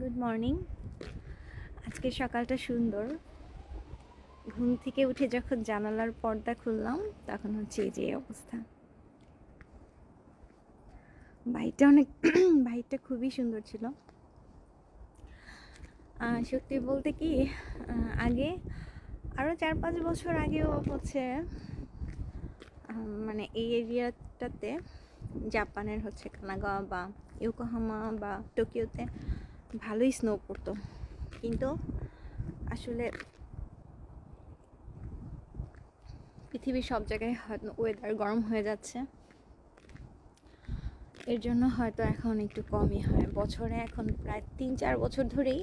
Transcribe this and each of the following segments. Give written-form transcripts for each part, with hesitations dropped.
Good morning. আজকে সকালটা সুন্দর। ঘুম থেকে উঠে যখন জানালার পর্দা খুললাম তখন হচ্ছে এই যে অবস্থা। বাইকটা খুবই সুন্দর ছিল। সত্যি বলতে কি, আগে আরও 4-5 বছর আগেও হচ্ছে মানে এই এরিয়াটাতে জাপানের হচ্ছে কানাগাওয়া বা ইয়োকোহামা বা টোকিওতে ভালোই স্নো পড়তো, কিন্তু আসলে পৃথিবীর সব জায়গায় হয়তো ওয়েদার গরম হয়ে যাচ্ছে, এর জন্য হয়তো এখন একটু কমই হয়। বছরে এখন প্রায় 3-4 বছর ধরেই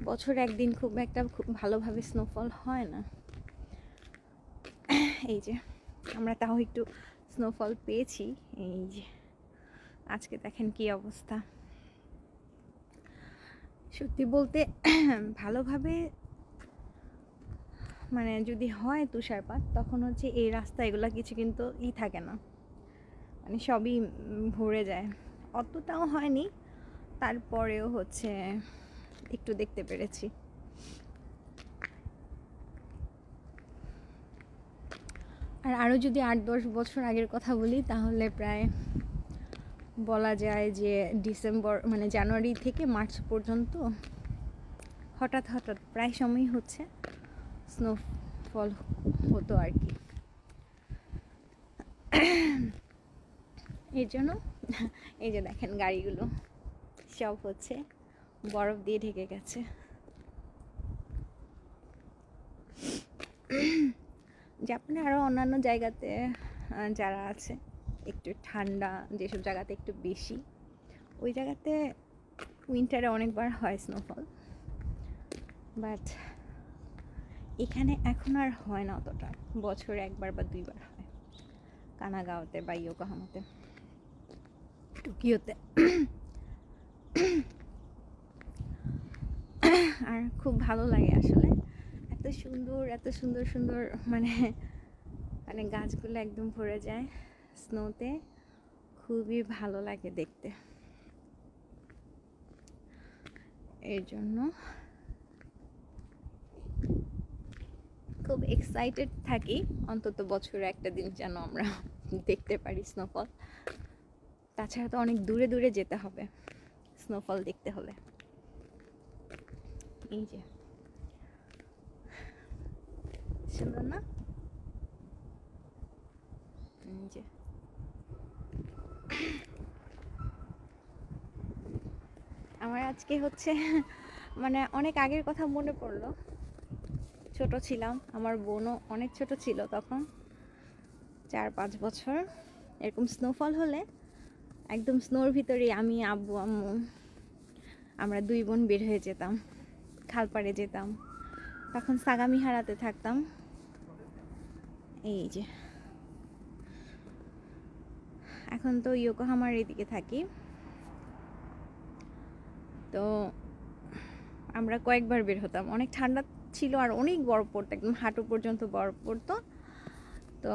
বছরে একদিন খুব ভালোভাবে স্নোফল হয় না। এই যে আমরা তাও একটু স্নোফল পেয়েছি। এই যে আজকে দেখেন কি অবস্থা। সত্যি বলতে ভালোভাবে মানে যদি হয় তুষারপাত, তখন হচ্ছে এই রাস্তা এগুলা কিছু কিন্তু থাকে না, মানে সবই ভরে যায়। অতটাও হয়নি, তারপরেও হচ্ছে একটু দেখতে পেরেছি। আর আরও যদি 8-10 বছর আগের কথা বলি, তাহলে প্রায় বলা যায় যে ডিসেম্বর মানে জানুয়ারি থেকে মার্চ পর্যন্ত হঠাৎ প্রায় সময়ই হচ্ছে স্নোফল হতো আর কি। এর জন্য এই যে দেখেন গাড়িগুলো সব হচ্ছে বরফ দিয়ে ঢেকে গেছে। জাপানে আরও অন্যান্য জায়গাতে যারা আছে একটু ঠান্ডা, যেসব জায়গাতে একটু বেশি, ওই জায়গাতে উইন্টারে অনেকবার হয় স্নোফল, বাট এখানে এখন আর হয় না অতটা, বছরে 1বার বা 2বার হয় কানাগাওয়াতে বা ইয়োকোহামাতে, টোকিওতে। আর খুব ভালো লাগে আসলে, এত সুন্দর মানে মানে গাছগুলো একদম ভরে যায় স্নোতে, খুবই ভালো লাগে দেখতে। এর জন্য খুব এক্সাইটেড থাকি অন্তত বছরে একটা দিন যেন আমরা দেখতে পারি স্নোফল। তাছাড়া তো অনেক দূরে দূরে যেতে হবে স্নোফল দেখতে হলে। এই যে সুন্দর না? এই যে আমার আজকে হচ্ছে মানে অনেক আগের কথা মনে পড়লো। ছোট ছিলাম, আমার বোনও অনেক ছোট ছিল তখন, 4-5 বছর। এরকম স্নোফল হলে একদম স্নোর ভিতরেই আমি, আব্বু, আম্মু, আমরা 2 বোন বের হয়ে যেতাম, খালপাড়ে যেতাম। তখন সাগামিহারাতে থাকতাম। এই যে এখন তো ইয়োকোহামার এদিকে থাকি। তো আমরা কয়েকবার বের হতাম, অনেক ঠান্ডা ছিল আর অনেক বরফ পড়তো, একদম হাঁটু পর্যন্ত বরফ পড়তো। তো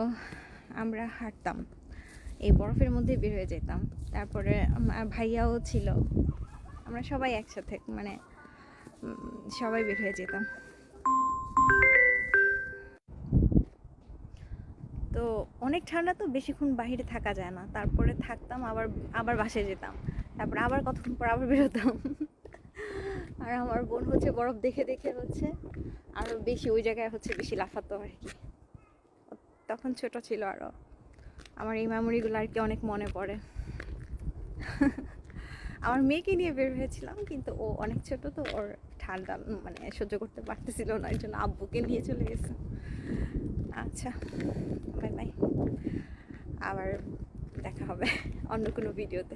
আমরা হাঁটতাম, এই বরফের মধ্যে বের হয়ে যেতাম। তারপরে ভাইয়াও ছিল, আমরা সবাই একসাথে মানে সবাই বের হয়ে যেতাম। তো অনেক ঠান্ডা, তো বেশিক্ষণ বাইরে থাকা যায় না, তারপরে থাকতাম, আবার বাসায় যেতাম, তারপর আবার কতক্ষণ পর আবার বেরোতাম। আর আমার বোন হচ্ছে বরফ দেখে দেখে হচ্ছে আরও বেশি ওই জায়গায় হচ্ছে বেশি লাফাতো আর কি। তখন ছোট ছিল আরও, আমার এই মেমোরিগুলো আর কি অনেক মনে পড়ে। আমার মেয়েকে নিয়ে বের হয়েছিলাম, কিন্তু ও অনেক ছোট, তো ওর ঠান্ডা মানে সহ্য করতে পারতেছিল না, এর জন্য আব্বুকে নিয়ে চলে গেছে। আচ্ছা, বাই বাই, আবার দেখা হবে অন্য কোনো ভিডিওতে।